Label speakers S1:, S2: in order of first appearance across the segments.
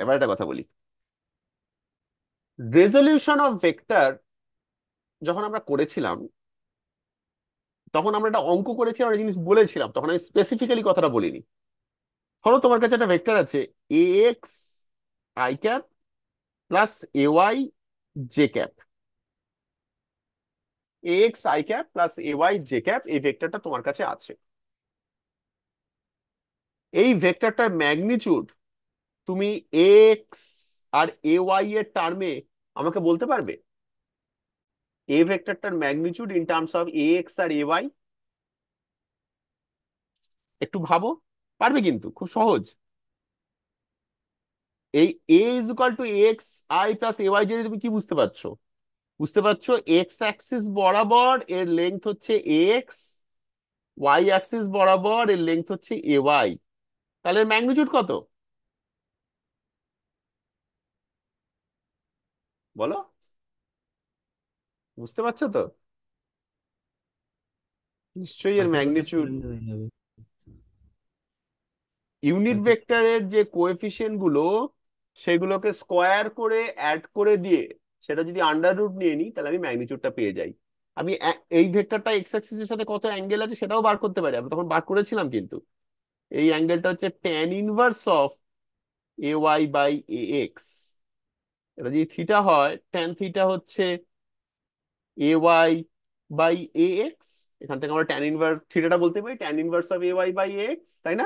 S1: এবার একটা কথা বলি। রেজলিউশন অফ ভেক্টর যখন আমরা করেছিলাম, তখন আমরা একটা অঙ্ক করেছিলাম, একটা জিনিস বলেছিলাম, তখন আমি স্পেসিফিক্যালি কথাটা বলিনি। ধরো তোমার কাছে একটা ভেক্টর আছে, a x i cap plus A y j cap. A x i cap plus A y j cap, এই ভেক্টরটা তোমার কাছে আছে। এই ভেক্টরটার ম্যাগনিচিউড তুমি এক্স আর এ ওয়াই এর টার্মে আমাকে বলতে পারবে? এ ভেক্টরটার magnitude in terms of a x আর এ ওয়াই। একটু ভাবো। পারবে, কিন্তু খুব সহজ। এই a is equal to x i plus A y, যদি তুমি কি বুঝতে পারছো? বুঝতে পারছো এক্স অ্যাক্সিস বরাবর এর লেন্থ হচ্ছে এক্স, ওয়াই অ্যাক্সিস বরাবর এর লেন্থ হচ্ছে এ ওয়াই। তাহলে এর ম্যাগনিচিউড কত? বলো। বুঝতে পারছো তো? নিশ্চয়ই এর
S2: আশেপাশে
S1: ম্যাগনিচিউড।
S2: পড়লে হয়ে যাবে।
S1: ইউনিট
S2: আশে
S1: ভেক্টরের যে কোএফিসিয়েন্ট গুলো, সেগুলোকে স্কোয়ার করে অ্যাড করে দিয়ে সেটা যদি আন্ডার রুট নিয়ে নিই, তাহলে আমি ম্যাগনিচিউডটা পেয়ে যাই। আমি এই ভেক্টরটা এক্স অ্যাক্সিসের সাথে কত অ্যাঙ্গেল আছে সেটাও বার করতে পারি, আমি তখন বার করেছিলাম কিন্তু। এই অ্যাঙ্গেলটা হচ্ছে tan inverse of A Y by A X. এটা যদি থিটা হয়, ট্যান থিটা হচ্ছে A Y by A X. এখান থেকে আমরা ট্যান ইনভার্স থিটাটা বলতে পারি tan inverse of A Y by A X, তাই না?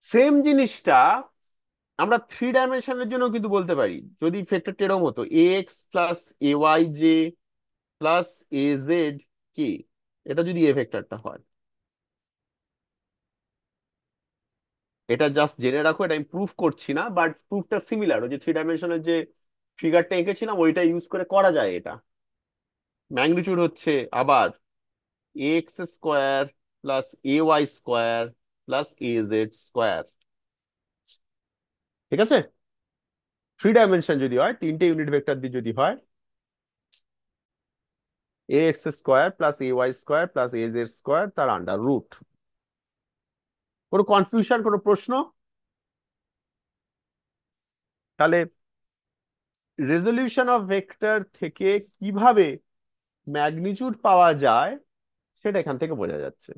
S1: সেম জিনিসটা আমরা থ্রি ডাইমেনশনের জন্য কিন্তু বলতে পারি। যদি ভেক্টরটা এরকম হতো a x plus A y j plus A z k, এটা যদি এ ভেক্টরটা হয়। এটা জাস্ট জেনে রাখো, এটা আমি প্রুফ করছি না, বাট প্রুফটা সিমিলার। ওই যে থ্রি ডাইমেনশনের যে ফিগারটা এঁকেছিলাম, ওইটা ইউজ করে করা যায় এটা। ম্যাগনিটিউড হচ্ছে আবার X square plus A Y square plus A Z square. ঠিক আছে? থ্রি ডাইমেনশন যদি হয়, তিনটে ইউনিট ভেক্টর দিয়ে যদি হয়, a x square plus A Y square plus A Z square তার আন্ডার রুট। কোনো কনফিউশন, কোনো প্রশ্ন? তাহলে রেজলিউশন অফ ভেক্টর থেকে কিভাবে ম্যাগনিটিউড পাওয়া যায় সেটা এখান থেকে বোঝা যাচ্ছে।